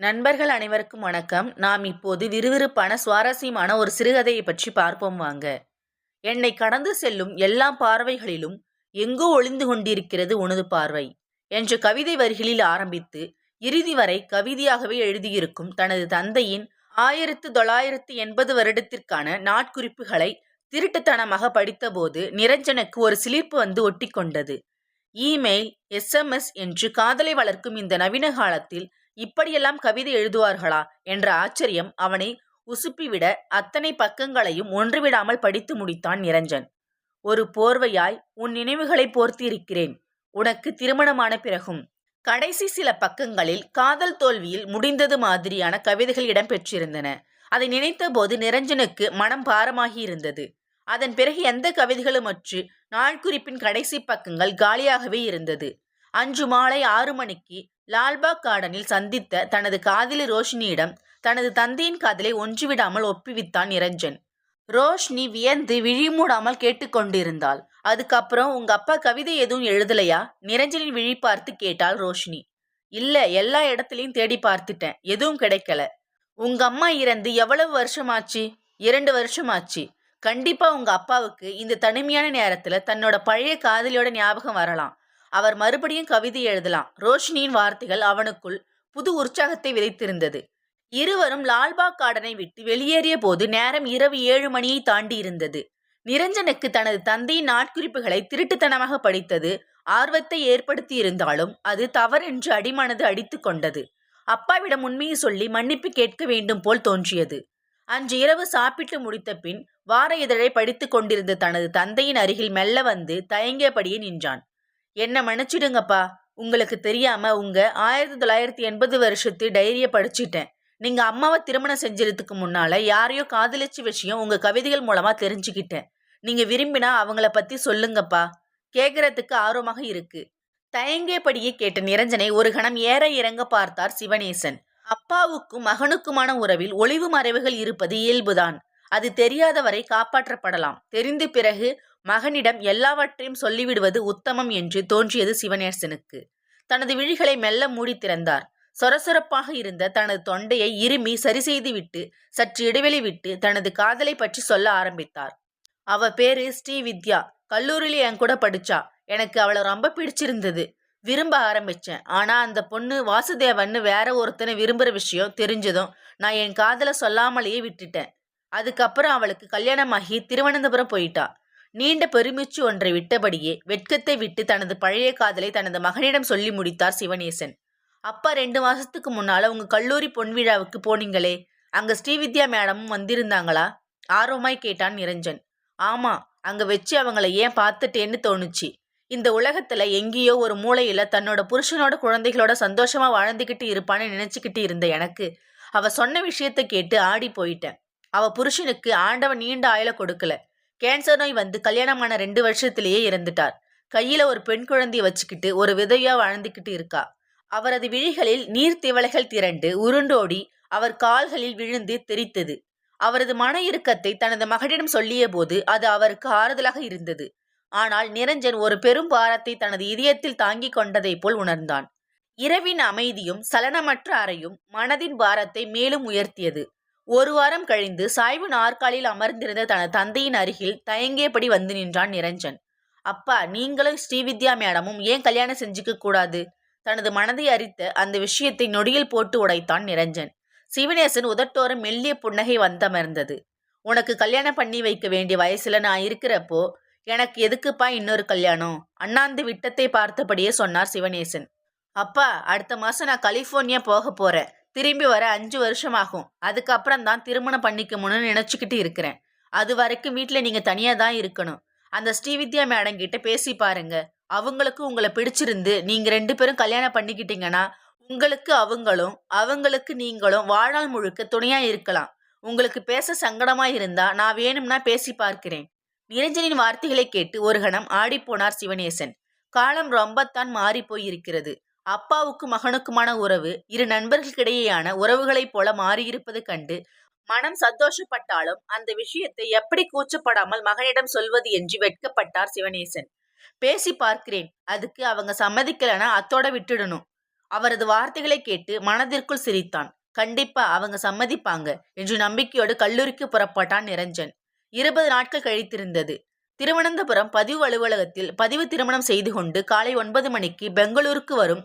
நண்பர்கள் அனைவருக்கும் வணக்கம். நாம் இப்போது விறுவிறுப்பான சுவாரஸ்யமான ஒரு சிறுகதையை பற்றி பார்ப்போம் வாங்க. என்னை கடந்து செல்லும் எல்லா பார்வைகளிலும் எங்கோ ஒளிந்து கொண்டிருக்கிறது உனது பார்வை என்ற கவிதை வரிகளில் ஆரம்பித்து இறுதி வரை கவிதையாகவே எழுதியிருக்கும் தனது தந்தையின் 1980 வருடத்திற்கான நாட்குறிப்புகளை திருட்டுத்தனமாக படித்தபோது நிரஞ்சனுக்கு ஒரு சிலிர்ப்பு வந்து ஒட்டி கொண்டது. இமெயில், SMS என்று காதலை வளர்க்கும் இந்த நவீன காலத்தில் இப்படியெல்லாம் கவிதை எழுதுவார்களா என்ற ஆச்சரியம் அவனை உசுப்பிவிட அத்தனை பக்கங்களையும் ஒன்றுவிடாமல் படித்து முடித்தான் நிரஞ்சன். ஒரு போர்வையாய் உன் நினைவுகளை போர்த்தியிருக்கிறேன், உனக்கு திருமணமான பிறகும். கடைசி சில பக்கங்களில் காதல் தோல்வியில் முடிந்தது மாதிரியான கவிதைகள் இடம்பெற்றிருந்தன. அதை நினைத்தபோது நிரஞ்சனுக்கு மனம் பாரமாகி இருந்தது. அதன் பிறகு எந்த கவிதைகளும் அற்று நாட்குறிப்பின் கடைசி பக்கங்கள் காலியாகவே இருந்தது. அன்று மாலை 6 மணிக்கு லால்பாக் கார்டனில் சந்தித்த தனது காதலி ரோஷினியிடம் தனது தந்தையின் காதலை ஒன்றுவிடாமல் ஒப்புவித்தான் நிரஞ்சன். ரோஷினி வியந்து விழிமூடாமல் கேட்டுக்கொண்டிருந்தாள். அதுக்கப்புறம் உங்க அப்பா கவிதை எதுவும் எழுதலையா? நிரஞ்சனின் விழி பார்த்து கேட்டாள் ரோஷினி. இல்ல, எல்லா இடத்துலையும் தேடி பார்த்துட்டேன், எதுவும் கிடைக்கல. உங்க அம்மா இறந்து எவ்வளவு வருஷமாச்சு? 2 வருஷமாச்சு. கண்டிப்பா உங்க அப்பாவுக்கு இந்த தனிமையான நேரத்துல தன்னோட பழைய காதலியோட ஞாபகம் வரலாம். அவர் மறுபடியும் கவிதை எழுதலாம். ரோஷினியின் வார்த்தைகள் அவனுக்குள் புது உற்சாகத்தை விதைத்திருந்தது. இருவரும் லால்பாக் கார்டனை விட்டு வெளியேறிய போது நேரம் இரவு 7 மணியை தாண்டி இருந்தது. நிரஞ்சனுக்கு தனது தந்தையின் நாட்குறிப்புகளை திருட்டுத்தனமாக படித்தது ஆர்வத்தை ஏற்படுத்தி இருந்தாலும் அது தவறென்று அடிமனது அடித்து கொண்டது. அப்பாவிடம் உண்மையை சொல்லி மன்னிப்பு கேட்க வேண்டும் போல் தோன்றியது. அன்று இரவு சாப்பிட்டு முடித்த பின் வார இதழை படித்து கொண்டிருந்த தனது தந்தையின் அருகில் மெல்ல வந்து தயங்கியபடியே நின்றான். என்ன மன்னிச்சிடுங்கப்பா, உங்களுக்கு தெரியாம உங்க 1980 வருஷத்து டைரிய படிச்சுட்டேன். நீங்க அம்மாவை திருமணம் செஞ்சதுக்கு முன்னால யாரையோ காதலிச்ச விஷயம் உங்க கவிதைகள் மூலமா தெரிஞ்சுக்கிட்டேன். நீங்க விரும்பினா அவங்கள பத்தி சொல்லுங்கப்பா, கேட்கறதுக்கு ஆர்வமாக இருக்கு. தயங்கியபடியே கேட்ட நிரஞ்சனை ஒரு கணம் ஏற இறங்க பார்த்தார் சிவனேசன். அப்பாவுக்கும் மகனுக்குமான உறவில் ஒளிவு மறைவுகள் இருப்பது இயல்புதான். அது தெரியாதவரை காப்பாற்றப்படலாம். தெரிந்த பிறகு மகனிடம் எல்லாவற்றையும் சொல்லிவிடுவது உத்தமம் என்று தோன்றியது சிவனேசனுக்கு. தனது விழிகளை மெல்ல மூடி திறந்தார். சொரசொரப்பாக இருந்த தனது தொண்டையை இருமி சரி செய்துவிட்டு சற்று இடைவெளி விட்டு தனது காதலை பற்றி சொல்ல ஆரம்பித்தார். அவ பேரு ஸ்ரீவித்யா. கல்லூரியில என் கூட படிச்சா. எனக்கு அவளை ரொம்ப பிடிச்சிருந்தது. விரும்ப ஆரம்பிச்சேன். ஆனா அந்த பொண்ணு வாசுதேவன்னு வேற ஒருத்தனை விரும்புற விஷயம் தெரிஞ்சதும் நான் என் காதலை சொல்லாமலேயே விட்டுட்டேன். அதுக்கப்புறம் அவளுக்கு கல்யாணமாகி திருவனந்தபுரம் போயிட்டா. நீண்ட பெருமிச்சு ஒன்றை விட்டபடியே வெட்கத்தை விட்டு தனது பழைய காதலை தனது மகனிடம் சொல்லி முடித்தார் சிவனேசன். அப்பா 2 மாசத்துக்கு முன்னால உங்க கல்லூரி பொன்விழாவுக்கு போனீங்களே, அங்க ஸ்ரீவித்யா மேடமும் வந்திருந்தாங்களா? ஆர்வமாய் கேட்டான் நிரஞ்சன். ஆமா, அங்க வச்சு அவங்கள ஏன் பார்த்துட்டேன்னு தோணுச்சு. இந்த உலகத்துல எங்கேயோ ஒரு மூலையில தன்னோட புருஷனோட குழந்தைகளோட சந்தோஷமா வாழ்ந்துகிட்டு இருப்பான்னு நினைச்சுக்கிட்டு இருந்த எனக்கு அவ சொன்ன விஷயத்த கேட்டு ஆடி போயிட்டேன். அவ புருஷனுக்கு ஆண்டவன் நீண்ட ஆயுள கொடுக்கல. கேன்சர் நோய் வந்து கல்யாணமான 2 வருஷத்திலேயே இறந்துட்டார். கையில ஒரு பெண் குழந்தைய வச்சுக்கிட்டு ஒரு விதையா வாழ்ந்துக்கிட்டு இருக்கா. அவரது விழிகளில் நீர்த்திவளைகள் திரண்டு உருண்டோடி அவர் கால்களில் விழுந்து தெரித்தது. அவரது மன இறுக்கத்தை தனது மகனிடம் சொல்லிய போது அது அவருக்கு ஆறுதலாக இருந்தது. ஆனால் நிரஞ்சன் ஒரு பெரும் பாரத்தை தனது இதயத்தில் தாங்கிக் கொண்டதை போல் உணர்ந்தான். இரவின் அமைதியும் சலனமற்ற அறையும் மனதின் பாரத்தை மேலும் உயர்த்தியது. 1 வாரம் கழிந்து சாய்வு நாற்காலியில் அமர்ந்திருந்த தனது தந்தையின் அருகில் தயங்கியபடி வந்து நின்றான் நிரஞ்சன். அப்பா, நீங்களும் ஸ்ரீவித்யா மேடமும் ஏன் கல்யாணம் செஞ்சுக்க கூடாது? தனது மனதை அரித்த அந்த விஷயத்தை நொடியில் போட்டு உடைத்தான் நிரஞ்சன். சிவனேசன் உதட்டோரம் மெல்லிய புன்னகை வந்தமர்ந்தது. உனக்கு கல்யாணம் பண்ணி வைக்க வேண்டிய வயசுல நான் இருக்கிறப்போ எனக்கு எதுக்குப்பா இன்னொரு கல்யாணம்? அண்ணாந்து விட்டத்தை பார்த்தபடியே சொன்னார் சிவனேசன். அப்பா, அடுத்த மாசம் நான் கலிபோர்னியா போக போறேன். திரும்பி வர 5 வருஷமாகும். அதுக்கப்புறம் தான் திருமணம் பண்ணிக்கணும்னு நினைச்சுக்கிட்டு இருக்கிறேன். அது வரைக்கும் வீட்டில் நீங்க தனியா தான் இருக்கணும். அந்த ஸ்ரீவித்யா மேடம் கிட்ட பேசி பாருங்க. அவங்களுக்கு உங்களை பிடிச்சிருந்து நீங்க 2 பேரும் கல்யாணம் பண்ணிக்கிட்டீங்கன்னா உங்களுக்கு அவங்களும் அவங்களுக்கு நீங்களும் வாழ்நாள் முழுக்க துணையா இருக்கலாம். உங்களுக்கு பேச சங்கடமா இருந்தா நான் வேணும்னா பேசி பார்க்கிறேன். நிரஞ்சனின் வார்த்தைகளை கேட்டு ஒரு கணம் ஆடிப்போனார் சிவனேசன். காலம் ரொம்பத்தான் மாறி போயிருக்கிறது. அப்பாவுக்கும் மகனுக்குமான உறவு 2 நண்பர்களுக்கிடையேயான உறவுகளைப் போல மாறியிருப்பது கண்டு மனம் சந்தோஷப்பட்டாலும் அந்த விஷயத்தை எப்படி கூச்சப்படாமல் மகனிடம் சொல்வது என்று வெட்கப்பட்டார் சிவனேசன். பேசி பார்க்கிறேன். அதுக்கு அவங்க சம்மதிக்கலன்னா அத்தோட விட்டுடணும். அவரது வார்த்தைகளை கேட்டு மனதிற்குள் சிரித்தான். கண்டிப்பா அவங்க சம்மதிப்பாங்க என்று நம்பிக்கையோடு கல்லூரிக்கு புறப்பட்டான் நிரஞ்சன். 20 நாட்கள் கழித்திருந்தது. திருவனந்தபுரம் பதிவு அலுவலகத்தில் பதிவு திருமணம் செய்து கொண்டு காலை 9 மணிக்கு பெங்களூருக்கு வரும்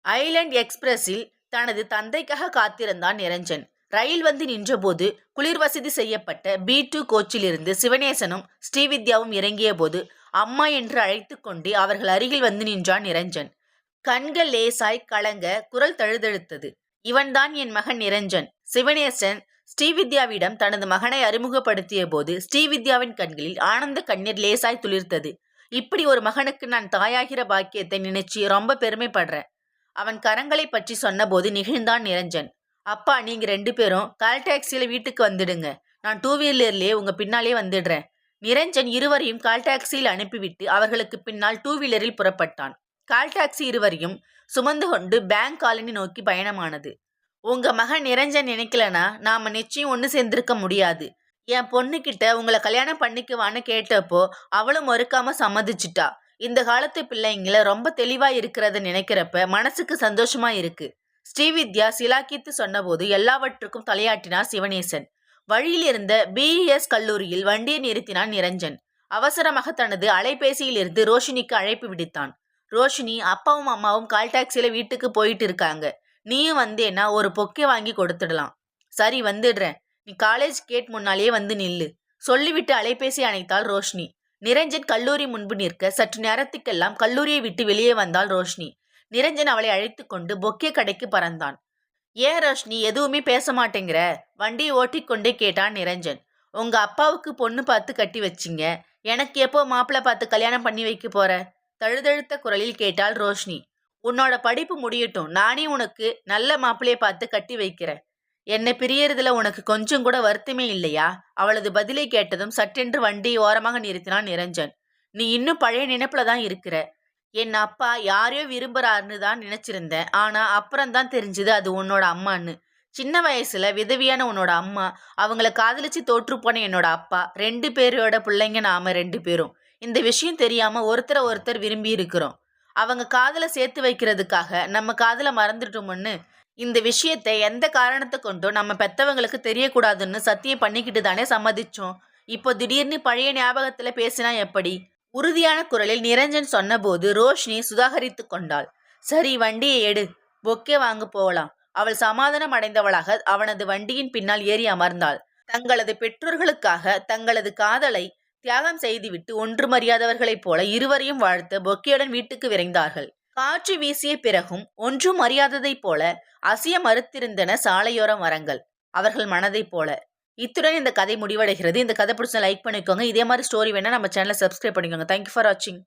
ஐலண்ட் எக்ஸ்பிரஸில் தனது தந்தைக்காக காத்திருந்தான் நிரஞ்சன். ரயில் வந்து நின்றபோது குளிர் வசதி செய்யப்பட்ட B2 கோச்சிலிருந்து சிவனேசனும் ஸ்ரீவித்யாவும் இறங்கிய போது அம்மா என்று அழைத்து கொண்டே அவர்கள் அருகில் வந்து நின்றான் நிரஞ்சன். கண்கள் லேசாய் கலங்க, குரல் தழுதழுத்தது. இவன்தான் என் மகன் நிரஞ்சன். சிவனேசன் ஸ்ரீவித்யாவிடம் தனது மகனை அறிமுகப்படுத்திய போது ஸ்ரீவித்யாவின் கண்களில் ஆனந்த கண்ணீர் லேசாய் துளிர்த்தது. இப்படி ஒரு மகனுக்கு நான் தாயாகிற பாக்கியத்தை நினைச்சு ரொம்ப பெருமைப்படுறேன். அவன் கரங்களை பற்றி சொன்னபோது நிகழ்ந்தான் நிரஞ்சன். அப்பா, நீங்க 2 பேரும் கால் டாக்ஸியில வீட்டுக்கு வந்துடுங்க. நான் 2 வீலர்லயே உங்க பின்னாலே வந்துடுறேன். நிரஞ்சன் இருவரையும் கால் டாக்ஸியில் அனுப்பிவிட்டு அவர்களுக்கு பின்னால் 2 வீலரில் புறப்பட்டான். கால் டாக்ஸி இருவரையும் சுமந்து கொண்டு பேங்க் காலனி நோக்கி பயணமானது. உங்க மகன் நிரஞ்சன் நினைக்கலனா நாம நிச்சயம் ஒன்று சேர்ந்திருக்க முடியாது. என் பொண்ணுகிட்ட உங்களை கல்யாணம் பண்ணிக்குவான்னு கேட்டப்போ அவளும் மறுக்காம சம்மதிச்சிட்டா. இந்த காலத்து பிள்ளைங்கள ரொம்ப தெளிவா இருக்கிறத நினைக்கிறப்ப மனசுக்கு சந்தோஷமா இருக்கு. ஸ்ரீவித்யா சிலாக்கித்து சொன்னபோது எல்லாவற்றுக்கும் தலையாட்டினார் சிவனேசன். வழியில் இருந்த BES கல்லூரியில் வண்டியை நிறுத்தினான் நிரஞ்சன். அவசரமாக தனது அலைபேசியில் இருந்து ரோஷினிக்கு அழைப்பு விடுத்தான். ரோஷினி, அப்பாவும் அம்மாவும் கால் டாக்ஸியில வீட்டுக்கு போயிட்டு இருக்காங்க. நீயும் வந்தேன்னா ஒரு பொக்கே வாங்கி கொடுத்துடலாம். சரி, வந்துடுறேன். நீ காலேஜ் கேட் முன்னாலேயே வந்து நில்லு. சொல்லிவிட்டு அலைபேசி அணைத்தாள் ரோஷினி. நிரஞ்சன் கல்லூரி முன்பு நிற்க சற்று நேரத்துக்கெல்லாம் கல்லூரியை விட்டு வெளியே வந்தாள் ரோஷினி. நிரஞ்சன் அவளை அழைத்து கொண்டு பொக்கே கடைக்கு பறந்தான். ஏன் ரோஷினி எதுவுமே பேச மாட்டேங்கிற? வண்டியை ஓட்டிக்கொண்டே கேட்டான் நிரஞ்சன். உங்க அப்பாவுக்கு பொண்ணு பார்த்து கட்டி வச்சிங்க, எனக்கு எப்போ மாப்பிள்ளை பார்த்து கல்யாணம் பண்ணி வைக்க போற? தழுதழுத்த குரலில் கேட்டாள் ரோஷினி. உன்னோட படிப்பு முடியட்டும், நானே உனக்கு நல்ல மாப்பிள்ளையை பார்த்து கட்டி வைக்கிறேன். என்னை பிரியறதுல உனக்கு கொஞ்சம் கூட வருத்தமே இல்லையா? அவளது பதிலை கேட்டதும் சட்டென்று வண்டியை ஓரமாக நிறுத்தினான் நிரஞ்சன். நீ இன்னும் பழைய நினைப்புல தான் இருக்கிற. என் அப்பா யாரையோ விரும்புறாருன்னு தான் நினைச்சிருந்தேன். ஆனா அப்புறம்தான் தெரிஞ்சது அது உன்னோட அம்மான்னு. சின்ன வயசுல விதவியான உன்னோட அம்மா, அவங்கள காதலிச்சு தோற்று போன என்னோட அப்பா, 2 பேரோட பிள்ளைங்க நாம 2 பேரும். இந்த விஷயம் தெரியாம ஒருத்தர் விரும்பி இருக்கிறோம். அவங்க காதலை சேர்த்து வைக்கிறதுக்காக நம்ம காதலை மறந்துட்டோம்னு இந்த விஷயத்தை எந்த காரணத்தை கொண்டோ நம்ம பெத்தவங்களுக்கு தெரியக்கூடாதுன்னு சத்தியம் பண்ணிக்கிட்டு தானே சம்மதிச்சோம். இப்போ திடீர்னு பழைய ஞாபகத்துல பேசினா எப்படி? உறுதியான குரலில் நிரஞ்சன் சொன்னபோது ரோஷினி சுதாகரித்து கொண்டாள். சரி, வண்டியை எடு, பொக்கே வாங்க போகலாம். அவள் சமாதானம் அடைந்தவளாக அவனது வண்டியின் பின்னால் ஏறி அமர்ந்தாள். தங்களது பெற்றோர்களுக்காக தங்களது காதலை தியாகம் செய்துவிட்டு ஒன்றுமறியாதவர்களைப் போல இருவரையும் வாழ்த்த பொக்கேயுடன் வீட்டுக்கு விரைந்தார்கள். காற்று வீசிய பிறகும் ஒன்றும் அறியாததைப் போல அசிய மறுத்திருந்தன சாலையோர மரங்கள், அவர்கள் மனதைப் போல. இத்துடன் இந்த கதை முடிவடைகிறது. இந்த கதை பிடிச்ச லைக் பண்ணிக்கோங்க. இதே மாதிரி ஸ்டோரி வேணா நம்ம சேனலை சப்ஸ்கிரைப் பண்ணிக்கோங்க. தேங்க்யூ ஃபார் வாட்சிங்.